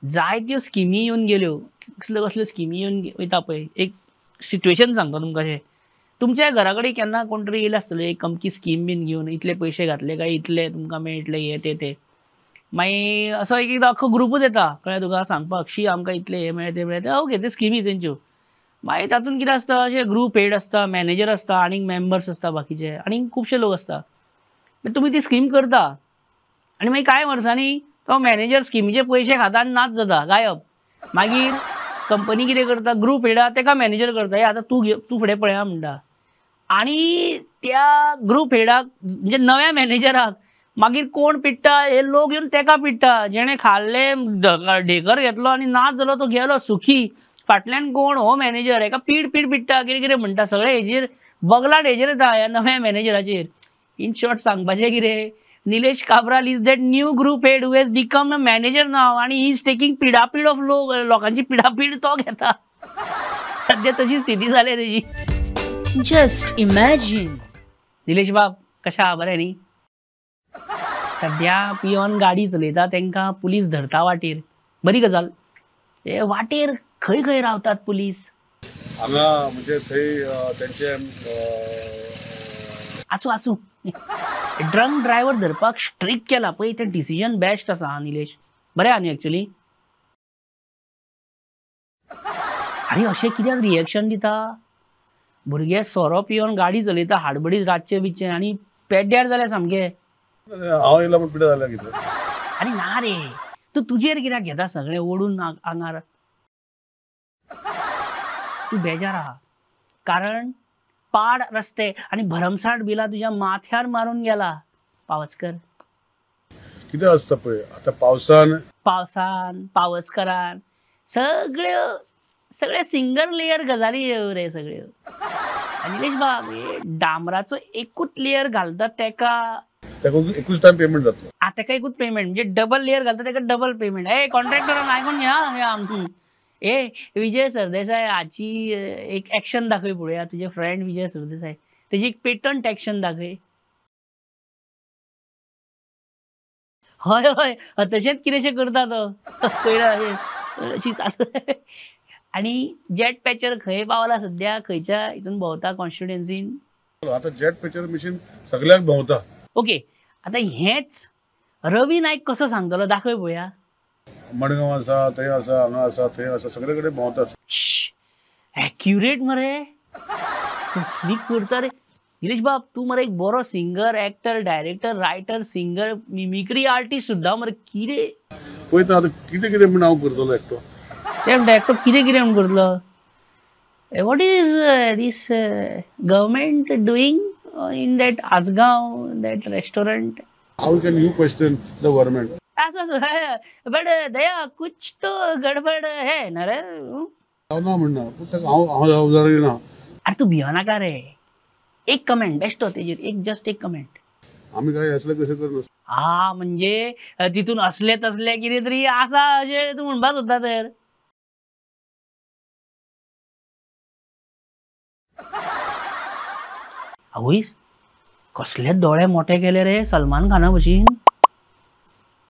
जायत्यो स्किमी येवन गेल्यो, कसल्यो कसल्यो स्किमी येवन वयता पळय. एक सिच्युएशन सांगता तुमकां अशें. तुमच्या घरा कडेन केन्ना कोण तरी येयलो आसतलो एक अमकी स्कीम बीन घेवन, इतले पयशे घातले काय इतले तुमकां मेळटले हे ते. मागीर असो एक एकदां अख्खो ग्रुपूच येता कळ्ळें तुका सांगपाक, शी आमकां इतले हे मेळ्ळे ते मेळ्ळे. ओके ते स्किमी तेंच्यो. मागीर तातूंत कितें आसता, अशे ग्रुप हेड आसता, मॅनेजर आसता, आनीक मेंबर्स आसता बाकीचे, आनीक खुबशे लोक आसता. तुमी ती स्कीम करता आनी मागीर कांय वर्सांनी तो मॅनेजर स्किमीचे पयशे खाता आनी नाच जाता, गायब. मागीर कंपनी कितें करता, ग्रुप हेड आहा तेका मॅनेजर करता, हे आतां तूं फुडें पळया म्हणटा. आनी त्या ग्रुप हेडाक म्हणजे नव्या मॅनेजराक मागीर कोण पिट्टा, हे लोक येवन तेका पिट्टा. जेणे खाल्ले ढेकर घेतलो आनी नाच जालो तो गेलो सुखी. फाटल्यान कोण हो मॅनेजर हेका पीड पिट्टा, कितें कितें म्हणटा. सगळे हेजेर बगलाट हेजेर येता ह्या नव्या मॅनेजराचेर. इन शॉर्ट सांगपाचें कितें, Nilesh Cabral is that new group head who has become a manager now आनी ही इज टेकिंग पिडापीड ऑफ लोकांची पिडापीड तो घेता. सध्या तशी स्थिती जाली तेजी. Just imagine. निलेश बाब कशा आहा, बरें न्ही? सध्या पियोन गाडी चलयता तेंकां पुलीस धरता वाटेर. बरी गजाल. हे वाटेर खंय खंय रावतात पुलीस? हांगा म्हणजे थंय तेंचे आसूं ड्रंक ड्रायव्हर धरपाक स्ट्रिक्ट केला पळय, तें डिसिजन बेस्ट आसा निलेश. बरें आहा न्ही एक्चुअली. आनी अशें कित्याक रिएक्शन दिता? भुरगे सोरो पियोन गाडी चलयता हाडबडीत रातचे बितचे आनी पेड्ड्यार जाल्या सामके. हांव येयला म्हूण पिड्यार जाल्या कितें? आनी ना रे, तूं तुजेर कित्याक घेता सगळें ओडून आंगार? तूं बेजार आहा कारण पाड रस्ते आनी भरमसाट बिलां तुज्या माथ्यार मारून गेला पावसकर. कितें आसता पळय आतां पावसान पावसकरान सगळे सिंगल लेयर गजाली रे सगळ्यो. निलेश बाब, हे डांबराचो एकूच लेयर घालता तेका एकूच टायम पेमेंट जातलो. तेका एकूच पेमेंट म्हणजे डबल लेयर घालता तेका डबल पेमेंट. ए कॉन्ट्रॅक्टरान आयकून घ्या. ए विजय सरदेसाय हाची एक ऍक्शन दाखय पळोवया. तुजे फ्रेंड विजय सरदेसाय तेजी एक पेटंट ऍक्शन दाखय. हय तशेंच कितेंशें करता तो अशी चालू. आनी जेट पॅचर खंय पावला सध्या, खंयच्या हितून भोंवता कॉन्स्टिट्युएन्सीन? आतां जेट पॅचर मशीन सगळ्याक भोंवता. ओके, आतां हेच रवी नायक कसो सांगतलो दाखय पळोवया. मडगांव आसा, थंय आसा, हांगा आसा, थंय आसा, सगळे कडेन भोंवता. एक्युरेट मरे, कसली करता रे. निलेश बाब, तू मरे एक बरो singer, actor, director, writer, singer, mimicry artist सुद्दां मरे. कितें पळयता आतां कितें कितें म्हूण हांव करतलो एकटो. ते म्हणटा एकटो कितें कितें म्हूण करतलो. What is this government doing in that Assagao, that restaurant? How can you question the government? But Daya कुछ तो गडबड है ना रे. हांव ना म्हणना, हांव जरा ना. अरे तू भियो नाका रे. एक कमेंट बेस्ट तेजेर, जस्ट एक कमेंट. आम्ही काय असलं कसं करना. हा म्हणजे तितून असले तसले कितें तरी आसा अशें तूं म्हणपाक सोदता तर. आवयस कसले दोळे मोठे केले रे सलमान खाना भशेन.